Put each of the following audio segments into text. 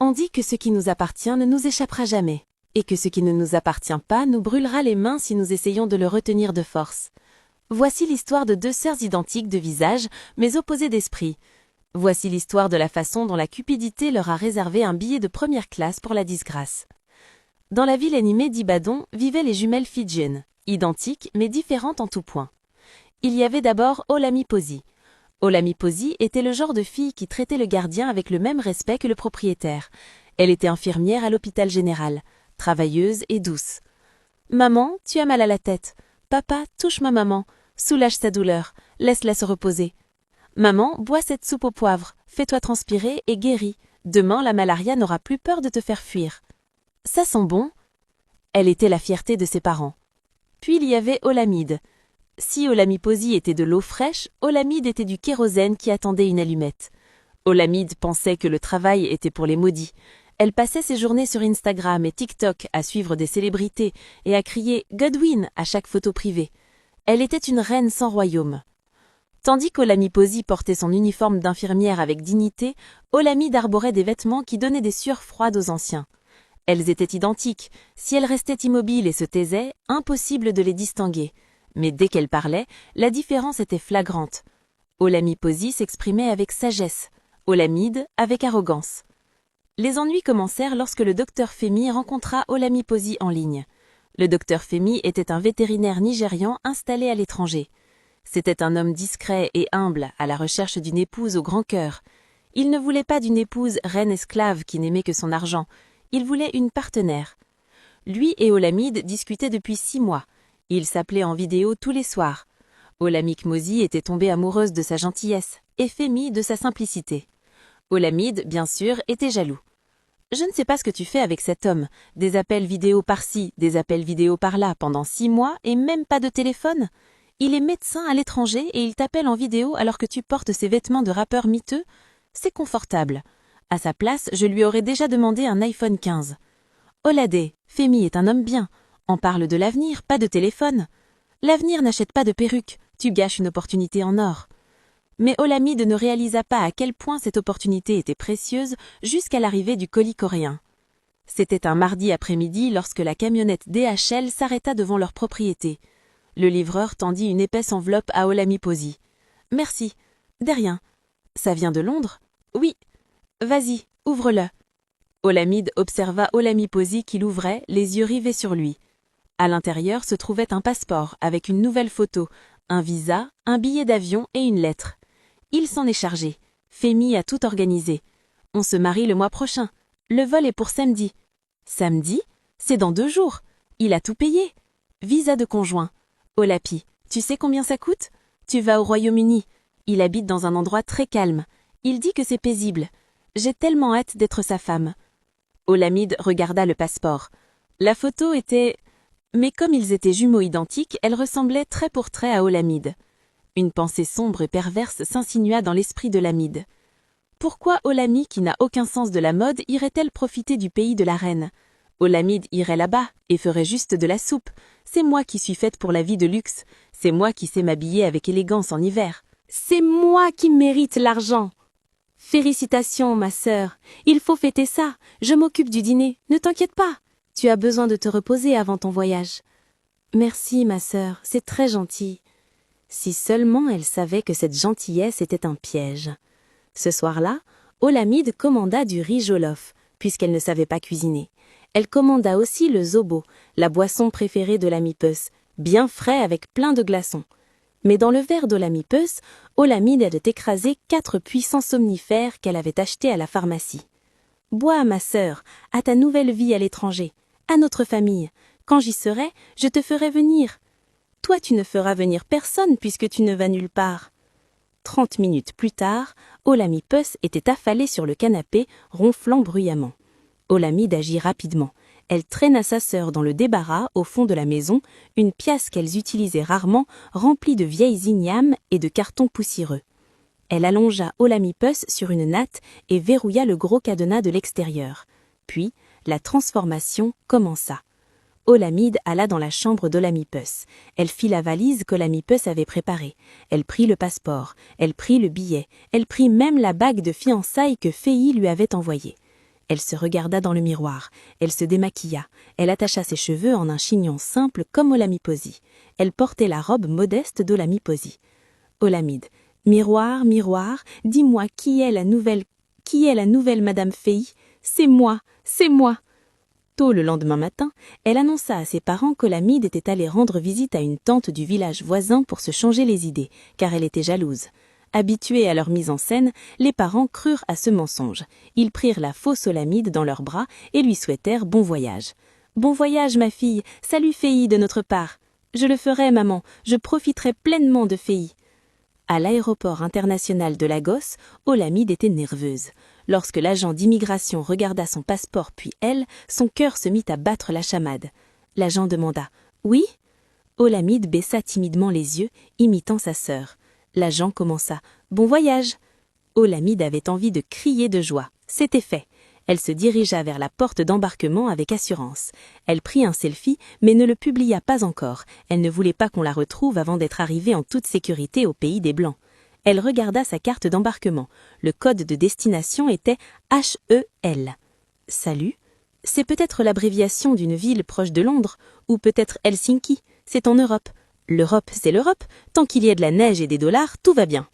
On dit que ce qui nous appartient ne nous échappera jamais, et que ce qui ne nous appartient pas nous brûlera les mains si nous essayons de le retenir de force. Voici l'histoire de deux sœurs identiques de visage, mais opposées d'esprit. Voici l'histoire de la façon dont la cupidité leur a réservé un billet de première classe pour la disgrâce. Dans la ville animée d'Ibadan vivaient les jumelles Fijiennes, identiques mais différentes en tout point. Il y avait d'abord Olamiposi. Olamiposi était le genre de fille qui traitait le gardien avec le même respect que le propriétaire. Elle était infirmière à l'hôpital général, travailleuse et douce. « Maman, tu as mal à la tête. Papa, touche ma maman. Soulage sa douleur. Laisse-la se reposer. Maman, bois cette soupe au poivre. Fais-toi transpirer et guéris. Demain, la malaria n'aura plus peur de te faire fuir. Ça sent bon ?» Elle était la fierté de ses parents. Puis il y avait Olamide. Si Olamiposi était de l'eau fraîche, Olamide était du kérosène qui attendait une allumette. Olamide pensait que le travail était pour les maudits. Elle passait ses journées sur Instagram et TikTok à suivre des célébrités et à crier « Godwin » à chaque photo privée. Elle était une reine sans royaume. Tandis qu'Olamiposi portait son uniforme d'infirmière avec dignité, Olamide arborait des vêtements qui donnaient des sueurs froides aux anciens. Elles étaient identiques. Si elles restaient immobiles et se taisaient, impossible de les distinguer. Mais dès qu'elle parlait, la différence était flagrante. Olamiposi s'exprimait avec sagesse, Olamide avec arrogance. Les ennuis commencèrent lorsque le docteur Femi rencontra Olamiposi en ligne. Le docteur Femi était un vétérinaire nigérian installé à l'étranger. C'était un homme discret et humble, à la recherche d'une épouse au grand cœur. Il ne voulait pas d'une épouse reine esclave qui n'aimait que son argent. Il voulait une partenaire. Lui et Olamide discutaient depuis 6 mois. Ils s'appelaient en vidéo tous les soirs. Olamikmosi était tombée amoureuse de sa gentillesse et Femi de sa simplicité. Olamide, bien sûr, était jaloux. « Je ne sais pas ce que tu fais avec cet homme. Des appels vidéo par-ci, des appels vidéo par-là pendant 6 mois et même pas de téléphone. Il est médecin à l'étranger et il t'appelle en vidéo alors que tu portes ses vêtements de rappeur miteux. C'est confortable. À sa place, je lui aurais déjà demandé un iPhone 15. Olade, Femi est un homme bien. On parle de l'avenir, pas de téléphone. L'avenir n'achète pas de perruque, tu gâches une opportunité en or. » Mais Olamide ne réalisa pas à quel point cette opportunité était précieuse jusqu'à l'arrivée du colis coréen. C'était un mardi après-midi lorsque la camionnette DHL s'arrêta devant leur propriété. Le livreur tendit une épaisse enveloppe à Olamiposi. « Merci. De rien. Ça vient de Londres ? Oui. Vas-y, ouvre-le. » Olamide observa Olamiposi qui l'ouvrait, les yeux rivés sur lui. À l'intérieur se trouvait un passeport avec une nouvelle photo, un visa, un billet d'avion et une lettre. Il s'en est chargé. Femi a tout organisé. On se marie le mois prochain. Le vol est pour samedi. Samedi ? C'est dans 2 jours. Il a tout payé. Visa de conjoint. Olapi, tu sais combien ça coûte ? Tu vas au Royaume-Uni. Il habite dans un endroit très calme. Il dit que c'est paisible. J'ai tellement hâte d'être sa femme. Olamide regarda le passeport. La photo était... Mais comme ils étaient jumeaux identiques, elle ressemblait trait pour trait à Olamide. Une pensée sombre et perverse s'insinua dans l'esprit d'Olamide. Pourquoi Olami, qui n'a aucun sens de la mode, irait-elle profiter du pays de la reine ? Olamide irait là-bas et ferait juste de la soupe. C'est moi qui suis faite pour la vie de luxe. C'est moi qui sais m'habiller avec élégance en hiver. C'est moi qui mérite l'argent. Félicitations, ma sœur. Il faut fêter ça. Je m'occupe du dîner. Ne t'inquiète pas. Tu as besoin de te reposer avant ton voyage. Merci, ma sœur. C'est très gentil. Si seulement elle savait que cette gentillesse était un piège. Ce soir-là, Olamide commanda du riz jollof, puisqu'elle ne savait pas cuisiner. Elle commanda aussi le zobo, la boisson préférée d'Olamipus, bien frais avec plein de glaçons. Mais dans le verre d'Olamipus, Olamide avait écrasé 4 puissants somnifères qu'elle avait achetés à la pharmacie. « Bois, ma sœur, à ta nouvelle vie à l'étranger, à notre famille. Quand j'y serai, je te ferai venir. » Toi, tu ne feras venir personne puisque tu ne vas nulle part. 30 minutes plus tard, Olamipus était affalée sur le canapé, ronflant bruyamment. Olamide agit rapidement. Elle traîna sa sœur dans le débarras au fond de la maison, une pièce qu'elles utilisaient rarement, remplie de vieilles ignames et de cartons poussiéreux. Elle allongea Olamipus sur une natte et verrouilla le gros cadenas de l'extérieur. Puis, la transformation commença. Olamide alla dans la chambre d'Olamipus. Elle fit la valise qu'Olamipus avait préparée. Elle prit le passeport, elle prit le billet, elle prit même la bague de fiançailles que Fei lui avait envoyée. Elle se regarda dans le miroir. Elle se démaquilla. Elle attacha ses cheveux en un chignon simple comme Olamide. Elle portait la robe modeste d'Olamide. Olamide. Miroir, miroir, dis-moi qui est la nouvelle Madame Fei? C'est moi, c'est moi. Tôt le lendemain matin, elle annonça à ses parents qu'Olamide était allée rendre visite à une tante du village voisin pour se changer les idées, car elle était jalouse. Habitués à leur mise en scène, les parents crurent à ce mensonge. Ils prirent la fausse Olamide dans leurs bras et lui souhaitèrent bon voyage. « Bon voyage, ma fille, salut Fei de notre part. »« Je le ferai, maman, je profiterai pleinement de Fei. » À l'aéroport international de Lagos, Olamide était nerveuse. Lorsque l'agent d'immigration regarda son passeport puis elle, son cœur se mit à battre la chamade. L'agent demanda « Oui ?» Olamide baissa timidement les yeux, imitant sa sœur. L'agent commença « Bon voyage !» Olamide avait envie de crier de joie. C'était fait. Elle se dirigea vers la porte d'embarquement avec assurance. Elle prit un selfie, mais ne le publia pas encore. Elle ne voulait pas qu'on la retrouve avant d'être arrivée en toute sécurité au pays des Blancs. Elle regarda sa carte d'embarquement. Le code de destination était HEL. Salut. C'est peut-être l'abréviation d'une ville proche de Londres, ou peut-être Helsinki. C'est en Europe. L'Europe, c'est l'Europe. Tant qu'il y a de la neige et des dollars, tout va bien.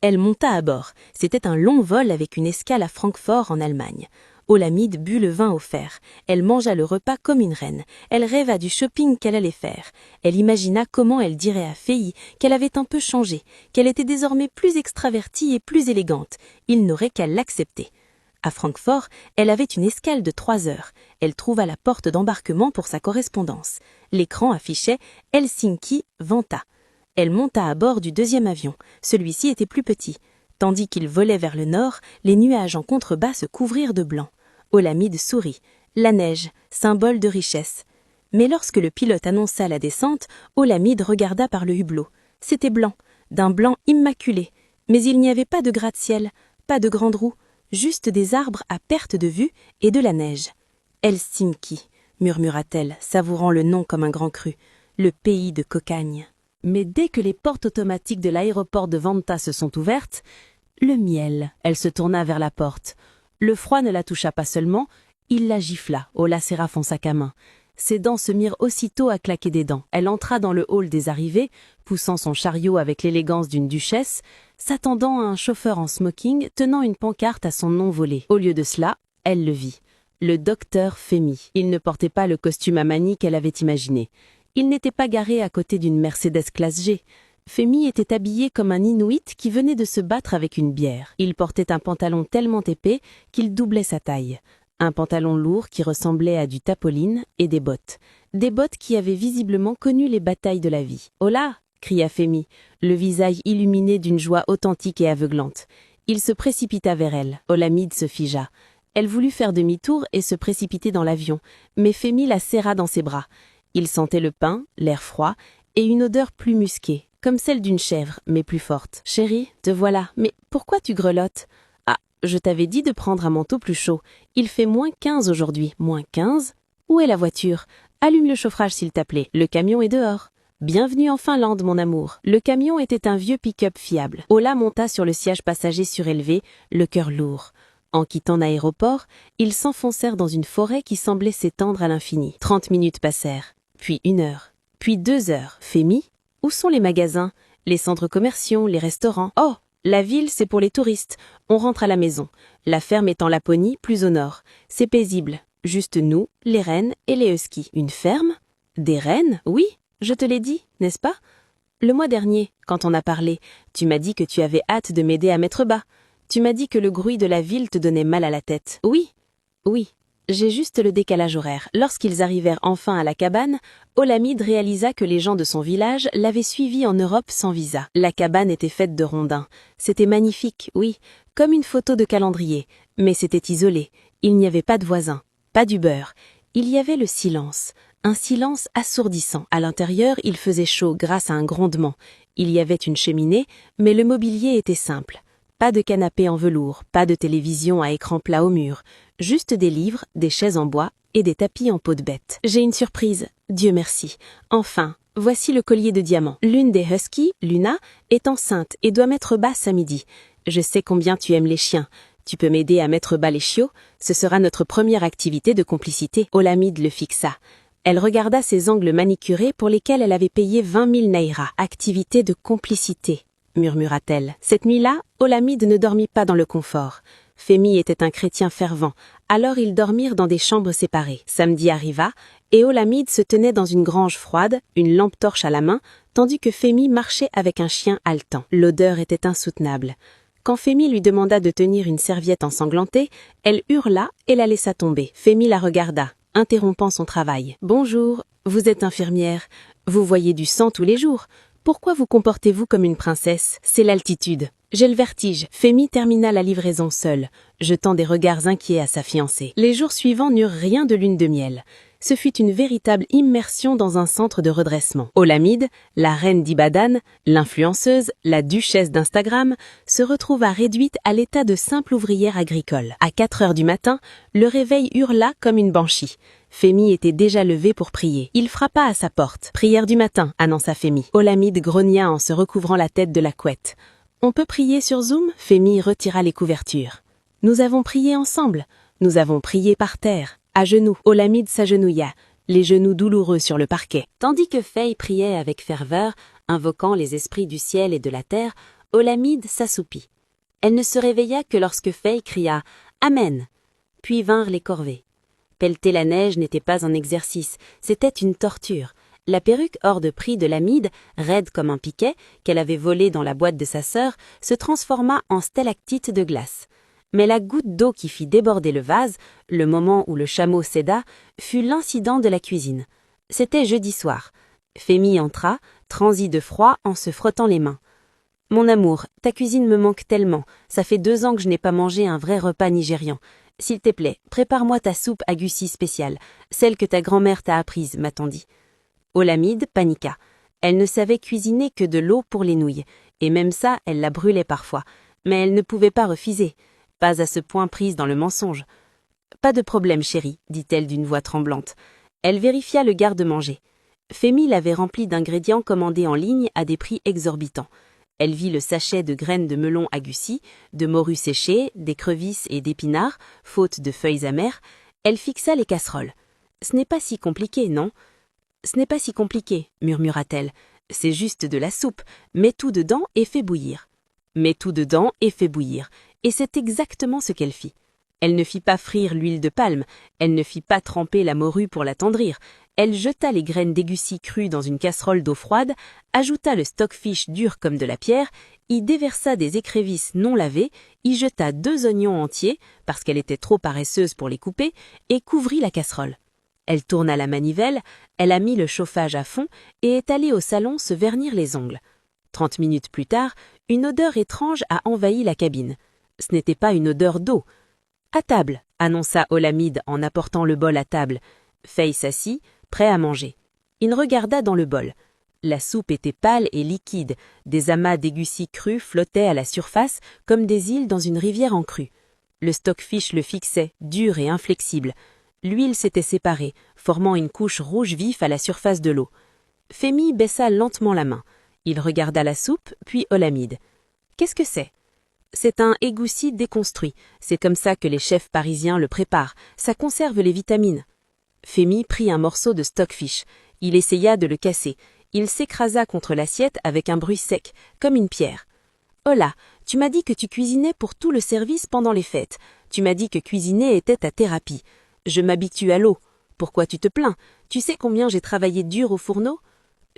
Elle monta à bord. C'était un long vol avec une escale à Francfort en Allemagne. Olamide but le vin offert. Elle mangea le repas comme une reine. Elle rêva du shopping qu'elle allait faire. Elle imagina comment elle dirait à Fei qu'elle avait un peu changé, qu'elle était désormais plus extravertie et plus élégante. Il n'aurait qu'à l'accepter. À Francfort, elle avait une escale de 3 heures. Elle trouva la porte d'embarquement pour sa correspondance. L'écran affichait « Helsinki-Vantaa ». Elle monta à bord du deuxième avion. Celui-ci était plus petit. Tandis qu'il volait vers le nord, les nuages en contrebas se couvrirent de blanc. Olamide sourit. La neige, symbole de richesse. Mais lorsque le pilote annonça la descente, Olamide regarda par le hublot. C'était blanc, d'un blanc immaculé. Mais il n'y avait pas de gratte-ciel, pas de grandes roues, juste des arbres à perte de vue et de la neige. Helsinki, murmura-t-elle, savourant le nom comme un grand cru, le pays de cocagne. Mais dès que les portes automatiques de l'aéroport de Vantaa se sont ouvertes, le miel, elle se tourna vers la porte. Le froid ne la toucha pas seulement, il la gifla, Ola serra son sac à main. Ses dents se mirent aussitôt à claquer des dents. Elle entra dans le hall des arrivées, poussant son chariot avec l'élégance d'une duchesse, s'attendant à un chauffeur en smoking tenant une pancarte à son nom volé. Au lieu de cela, elle le vit. Le docteur Femi. Il ne portait pas le costume à manies qu'elle avait imaginé. Il n'était pas garé à côté d'une Mercedes classe G. Femi était habillé comme un Inuit qui venait de se battre avec une bière. Il portait un pantalon tellement épais qu'il doublait sa taille. Un pantalon lourd qui ressemblait à du tapoline et des bottes. Des bottes qui avaient visiblement connu les batailles de la vie. « Hola !» cria Femi, le visage illuminé d'une joie authentique et aveuglante. Il se précipita vers elle. Olamide se figea. Elle voulut faire demi-tour et se précipiter dans l'avion, mais Femi la serra dans ses bras. Il sentait le pain, l'air froid et une odeur plus musquée, comme celle d'une chèvre, mais plus forte. « Chérie, te voilà. Mais pourquoi tu grelottes ? » « Ah, je t'avais dit de prendre un manteau plus chaud. Il fait -15 aujourd'hui. -15 ? Où est la voiture ? Allume le chauffage s'il t'a plaît. Le camion est dehors. » Bienvenue en Finlande, mon amour. Le camion était un vieux pick-up fiable. Ola monta sur le siège passager surélevé, le cœur lourd. En quittant l'aéroport, ils s'enfoncèrent dans une forêt qui semblait s'étendre à l'infini. 30 minutes passèrent, puis 1 heure, puis 2 heures. Femi ? Où sont les magasins, les centres commerciaux, les restaurants ? Oh, la ville, c'est pour les touristes. On rentre à la maison. La ferme est en Laponie, plus au nord. C'est paisible. Juste nous, les rennes et les huskies. Une ferme ? Des rennes ? Oui, je te l'ai dit, n'est-ce pas ? Le mois dernier, quand on a parlé, tu m'as dit que tu avais hâte de m'aider à mettre bas. Tu m'as dit que le bruit de la ville te donnait mal à la tête. Oui, j'ai juste le décalage horaire. Lorsqu'ils arrivèrent enfin à la cabane, Olamide réalisa que les gens de son village l'avaient suivi en Europe sans visa. La cabane était faite de rondins. C'était magnifique, oui, comme une photo de calendrier. Mais c'était isolé. Il n'y avait pas de voisins, pas d'Uber. Il y avait le silence. Un silence assourdissant. À l'intérieur, il faisait chaud grâce à un grondement. Il y avait une cheminée, mais le mobilier était simple. Pas de canapé en velours, pas de télévision à écran plat au mur, juste des livres, des chaises en bois et des tapis en peau de bête. J'ai une surprise, Dieu merci. Enfin, voici le collier de diamants. L'une des huskies, Luna, est enceinte et doit mettre bas samedi. Je sais combien tu aimes les chiens. Tu peux m'aider à mettre bas les chiots? Ce sera notre première activité de complicité. Olamide le fixa. Elle regarda ses ongles manicurés pour lesquels elle avait payé 20 000 naïras. Activité de complicité, murmura-t-elle. Cette nuit-là, Olamide ne dormit pas dans le confort. Femi était un chrétien fervent, alors ils dormirent dans des chambres séparées. Samedi arriva, et Olamide se tenait dans une grange froide, une lampe torche à la main, tandis que Femi marchait avec un chien haletant. L'odeur était insoutenable. Quand Femi lui demanda de tenir une serviette ensanglantée, elle hurla et la laissa tomber. Femi la regarda, interrompant son travail. « Bonjour, vous êtes infirmière. Vous voyez du sang tous les jours. Pourquoi vous comportez-vous comme une princesse? C'est l'altitude. J'ai le vertige. » Femi termina la livraison seule, jetant des regards inquiets à sa fiancée. Les jours suivants n'eurent rien de lune de miel. Ce fut une véritable immersion dans un centre de redressement. Olamide, la reine d'Ibadan, l'influenceuse, la duchesse d'Instagram, se retrouva réduite à l'état de simple ouvrière agricole. À 4 heures du matin, le réveil hurla comme une banshee. Femi était déjà levée pour prier. Il frappa à sa porte. « Prière du matin », annonça Femi. Olamide grogna en se recouvrant la tête de la couette. « On peut prier sur Zoom ?» Femi retira les couvertures. « Nous avons prié ensemble. Nous avons prié par terre. » À genoux, Olamide s'agenouilla, les genoux douloureux sur le parquet. Tandis que Fei priait avec ferveur, invoquant les esprits du ciel et de la terre, Olamide s'assoupit. Elle ne se réveilla que lorsque Fei cria « Amen !» Puis vinrent les corvées. Pelleter la neige n'était pas un exercice, c'était une torture. La perruque hors de prix de Lamide, raide comme un piquet, qu'elle avait volée dans la boîte de sa sœur, se transforma en stalactite de glace. Mais la goutte d'eau qui fit déborder le vase, le moment où le chameau céda, fut l'incident de la cuisine. C'était jeudi soir. Femi entra, transi de froid en se frottant les mains. « Mon amour, ta cuisine me manque tellement. Ça fait 2 ans que je n'ai pas mangé un vrai repas nigérian. S'il te plaît, prépare-moi ta soupe à gussi spéciale, celle que ta grand-mère t'a apprise, m'a-t-on dit. » Olamide paniqua. Elle ne savait cuisiner que de l'eau pour les nouilles, et même ça, elle la brûlait parfois. Mais elle ne pouvait pas refuser. Pas à ce point prise dans le mensonge. « Pas de problème, chérie, » dit-elle d'une voix tremblante. Elle vérifia le garde-manger. Femi l'avait rempli d'ingrédients commandés en ligne à des prix exorbitants. Elle vit le sachet de graines de melon à gussi, de morue séchée, d'écrevisses et d'épinards, faute de feuilles amères. Elle fixa les casseroles. « Ce n'est pas si compliqué, non ?»« Ce n'est pas si compliqué, » murmura-t-elle. « C'est juste de la soupe. Mets tout dedans et fais bouillir. » Mets tout dedans et fais bouillir. Et c'est exactement ce qu'elle fit. Elle ne fit pas frire l'huile de palme, elle ne fit pas tremper la morue pour l'attendrir, elle jeta les graines d'égussi crues dans une casserole d'eau froide, ajouta le stockfish dur comme de la pierre, y déversa des écrevisses non lavées, y jeta 2 oignons entiers, parce qu'elle était trop paresseuse pour les couper, et couvrit la casserole. Elle tourna la manivelle, elle a mis le chauffage à fond et est allée au salon se vernir les ongles. 30 minutes plus tard, une odeur étrange a envahi la cabine. Ce n'était pas une odeur d'eau. « À table !» annonça Olamide en apportant le bol à table. Fei s'assit, prêt à manger. Il regarda dans le bol. La soupe était pâle et liquide, des amas d'égussi crus flottaient à la surface comme des îles dans une rivière en crue. Le stockfish le fixait, dur et inflexible. L'huile s'était séparée, formant une couche rouge vif à la surface de l'eau. Femi baissa lentement la main. Il regarda la soupe, puis Olamide. « Qu'est-ce que c'est ?» C'est un égoussi déconstruit. C'est comme ça que les chefs parisiens le préparent. Ça conserve les vitamines. Femi prit un morceau de stockfish. Il essaya de le casser. Il s'écrasa contre l'assiette avec un bruit sec, comme une pierre. « Hola, tu m'as dit que tu cuisinais pour tout le service pendant les fêtes. Tu m'as dit que cuisiner était ta thérapie. Je m'habitue à l'eau. Pourquoi tu te plains? Tu sais combien j'ai travaillé dur au fourneau ?»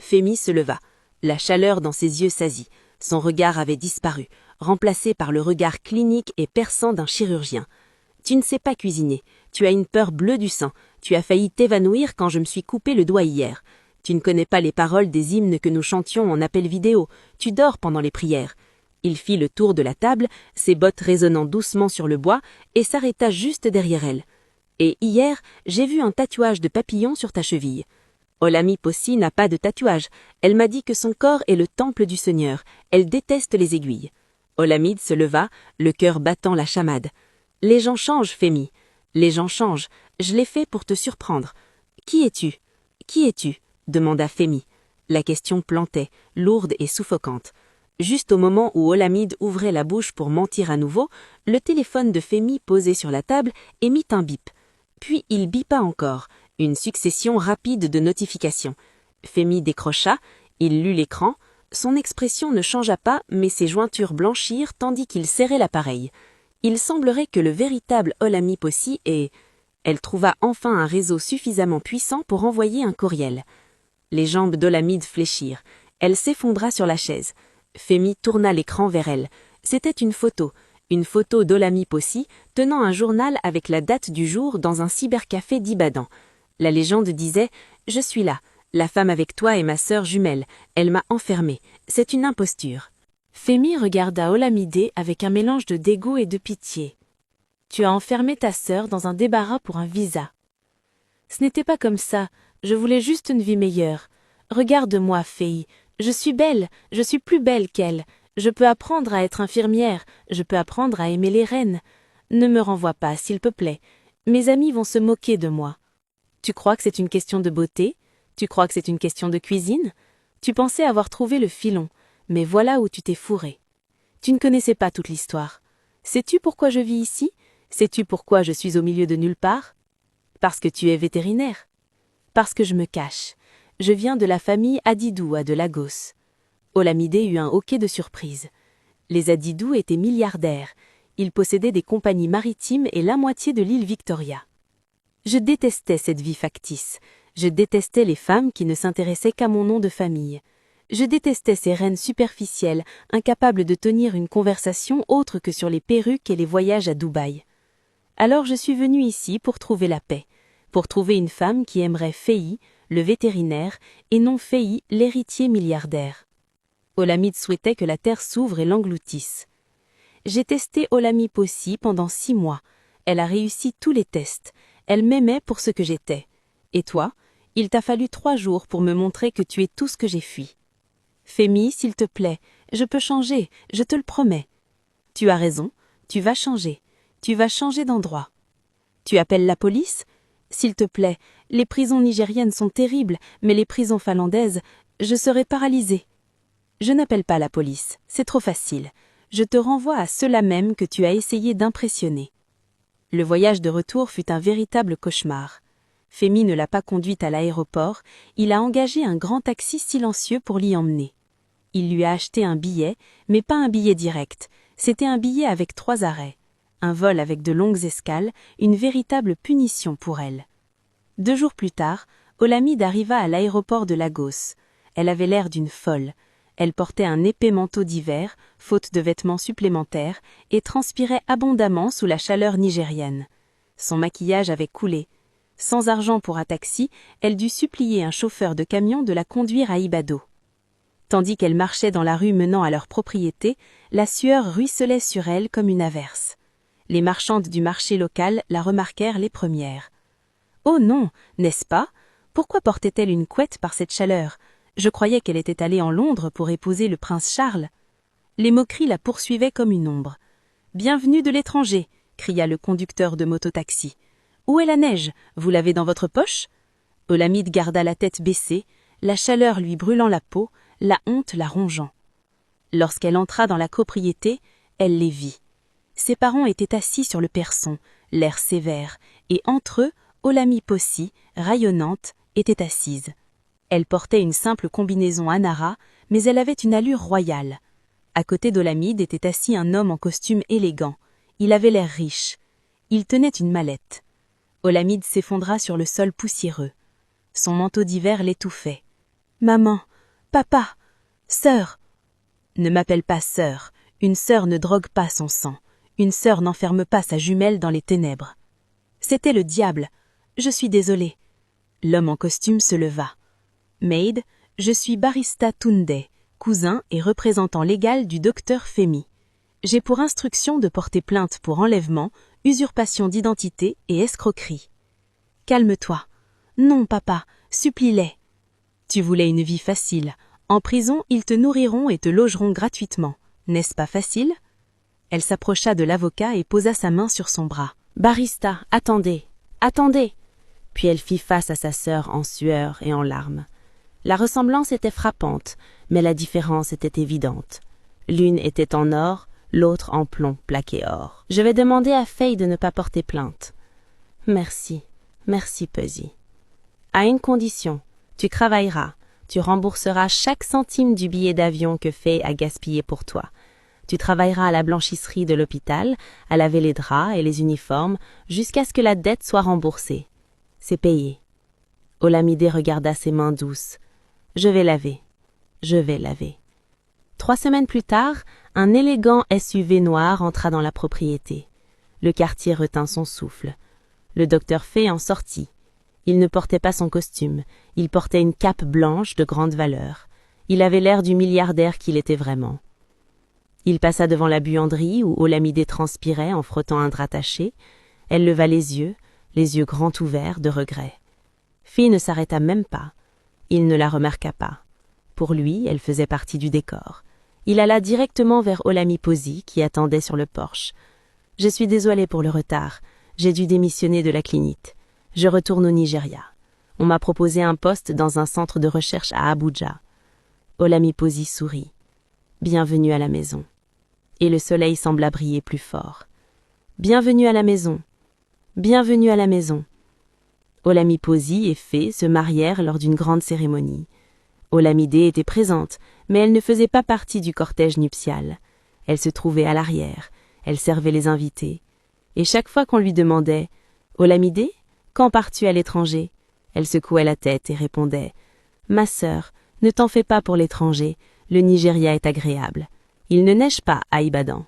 Femi se leva. La chaleur dans ses yeux s'asit. Son regard avait disparu, remplacé par le regard clinique et perçant d'un chirurgien. « Tu ne sais pas cuisiner. Tu as une peur bleue du sang. Tu as failli t'évanouir quand je me suis coupé le doigt hier. Tu ne connais pas les paroles des hymnes que nous chantions en appel vidéo. Tu dors pendant les prières. » Il fit le tour de la table, ses bottes résonnant doucement sur le bois, et s'arrêta juste derrière elle. « Et hier, j'ai vu un tatouage de papillon sur ta cheville. » Olami Possi n'a pas de tatouage. Elle m'a dit que son corps est le temple du Seigneur. Elle déteste les aiguilles. Olamide se leva, le cœur battant la chamade. « Les gens changent, Femi. Les gens changent. Je l'ai fait pour te surprendre. »« Qui es-tu ? Qui es-tu » demanda Femi. La question plantait, lourde et suffocante. Juste au moment où Olamide ouvrait la bouche pour mentir à nouveau, le téléphone de Femi posé sur la table émit un bip. Puis il bipa encore, une succession rapide de notifications. Femi décrocha, il lut l'écran, son expression ne changea pas mais ses jointures blanchirent tandis qu'il serrait l'appareil. Il semblerait que le véritable Olami Possi ait... Elle trouva enfin un réseau suffisamment puissant pour envoyer un courriel. Les jambes d'Olamide fléchirent. Elle s'effondra sur la chaise. Femi tourna l'écran vers elle. C'était une photo d'Olami Possi tenant un journal avec la date du jour dans un cybercafé d'Ibadan. La légende disait « Je suis là. La femme avec toi est ma sœur jumelle. Elle m'a enfermée. C'est une imposture. » Femi regarda Olamide avec un mélange de dégoût et de pitié. « Tu as enfermé ta sœur dans un débarras pour un visa. »« Ce n'était pas comme ça. Je voulais juste une vie meilleure. Regarde-moi, Fei. Je suis belle. Je suis plus belle qu'elle. Je peux apprendre à être infirmière. Je peux apprendre à aimer les reines. Ne me renvoie pas, s'il te plaît. Mes amis vont se moquer de moi. Tu crois que c'est une question de beauté ? Tu crois que c'est une question de cuisine ? Tu pensais avoir trouvé le filon. Mais voilà où tu t'es fourré. Tu ne connaissais pas toute l'histoire. Sais-tu pourquoi je vis ici ? Sais-tu pourquoi je suis au milieu de nulle part ? Parce que tu es vétérinaire. Parce que je me cache. Je viens de la famille Adidou à de Lagos. Olamide eut un hoquet de surprise. Les Adidou étaient milliardaires. Ils possédaient des compagnies maritimes et la moitié de l'île Victoria. Je détestais cette vie factice. Je détestais les femmes qui ne s'intéressaient qu'à mon nom de famille. Je détestais ces reines superficielles, incapables de tenir une conversation autre que sur les perruques et les voyages à Dubaï. Alors je suis venue ici pour trouver la paix, pour trouver une femme qui aimerait Fei, le vétérinaire, et non Fei, l'héritier milliardaire. Olamide souhaitait que la terre s'ouvre et l'engloutisse. J'ai testé Olami Possi pendant 6 mois. Elle a réussi tous les tests. Elle m'aimait pour ce que j'étais. Et toi, il t'a fallu 3 jours pour me montrer que tu es tout ce que j'ai fui. Femi, s'il te plaît, je peux changer, je te le promets. Tu as raison, tu vas changer. Tu vas changer d'endroit. Tu appelles la police ? S'il te plaît, les prisons nigériennes sont terribles, mais les prisons finlandaises, je serai paralysée. Je n'appelle pas la police, c'est trop facile. Je te renvoie à ceux-là même que tu as essayé d'impressionner. Le voyage de retour fut un véritable cauchemar. Femi ne l'a pas conduite à l'aéroport, il a engagé un grand taxi silencieux pour l'y emmener. Il lui a acheté un billet, mais pas un billet direct, c'était un billet avec 3 arrêts. Un vol avec de longues escales, une véritable punition pour elle. 2 jours plus tard, Olamide arriva à l'aéroport de Lagos. Elle avait l'air d'une folle. Elle portait un épais manteau d'hiver, faute de vêtements supplémentaires, et transpirait abondamment sous la chaleur nigérienne. Son maquillage avait coulé. Sans argent pour un taxi, elle dut supplier un chauffeur de camion de la conduire à Ibado. Tandis qu'elle marchait dans la rue menant à leur propriété, la sueur ruisselait sur elle comme une averse. Les marchandes du marché local la remarquèrent les premières. « Oh non, n'est-ce pas ? Pourquoi portait-elle une couette par cette chaleur ? Je croyais qu'elle était allée en Londres pour épouser le prince Charles. » Les moqueries la poursuivaient comme une ombre. « Bienvenue de l'étranger !» cria le conducteur de mototaxi. « Où est la neige ? Vous l'avez dans votre poche ?» Olamide garda la tête baissée, la chaleur lui brûlant la peau, la honte la rongeant. Lorsqu'elle entra dans la propriété, elle les vit. Ses parents étaient assis sur le perron, l'air sévère, et entre eux, Olami Possi, rayonnante, était assise. Elle portait une simple combinaison Anara, mais elle avait une allure royale. À côté d'Olamide était assis un homme en costume élégant. Il avait l'air riche. Il tenait une mallette. Olamide s'effondra sur le sol poussiéreux. Son manteau d'hiver l'étouffait. « Maman, papa, sœur !»« Ne m'appelle pas sœur. Une sœur ne drogue pas son sang. Une sœur n'enferme pas sa jumelle dans les ténèbres. » C'était le diable. Je suis désolée. L'homme en costume se leva. Maid, je suis Barista Tunde, cousin et représentant légal du docteur Femi. J'ai pour instruction de porter plainte pour enlèvement, usurpation d'identité et escroquerie. Calme-toi. Non, papa, supplie-les. Tu voulais une vie facile. En prison, ils te nourriront et te logeront gratuitement. N'est-ce pas facile ? Elle s'approcha de l'avocat et posa sa main sur son bras. Barista, attendez, attendez. Puis elle fit face à sa sœur en sueur et en larmes. La ressemblance était frappante, mais la différence était évidente. L'une était en or, l'autre en plomb plaqué or. Je vais demander à Faye de ne pas porter plainte. Merci, merci Pussy. À une condition, tu travailleras, tu rembourseras chaque centime du billet d'avion que Faye a gaspillé pour toi. Tu travailleras à la blanchisserie de l'hôpital, à laver les draps et les uniformes, jusqu'à ce que la dette soit remboursée. C'est payé. Olamide regarda ses mains douces. Je vais laver. Je vais laver. 3 semaines plus tard, un élégant SUV noir entra dans la propriété. Le quartier retint son souffle. Le docteur Faye en sortit. Il ne portait pas son costume. Il portait une cape blanche de grande valeur. Il avait l'air du milliardaire qu'il était vraiment. Il passa devant la buanderie où Olamide transpirait en frottant un drap taché. Elle leva les yeux grands ouverts de regret. Faye ne s'arrêta même pas. Il ne la remarqua pas. Pour lui, elle faisait partie du décor. Il alla directement vers Olami Posey qui attendait sur le porche. « Je suis désolé pour le retard. J'ai dû démissionner de la clinique. Je retourne au Nigeria. On m'a proposé un poste dans un centre de recherche à Abuja. » Olami Posey sourit. « Bienvenue à la maison. » Et le soleil sembla briller plus fort. « Bienvenue à la maison. Bienvenue à la maison. » Olami Posey et Faye se marièrent lors d'une grande cérémonie. Olamide était présente, mais elle ne faisait pas partie du cortège nuptial. Elle se trouvait à l'arrière, elle servait les invités. Et chaque fois qu'on lui demandait « Olamide, quand pars-tu à l'étranger ?» elle secouait la tête et répondait « Ma sœur, ne t'en fais pas pour l'étranger, le Nigeria est agréable. Il ne neige pas à Ibadan. »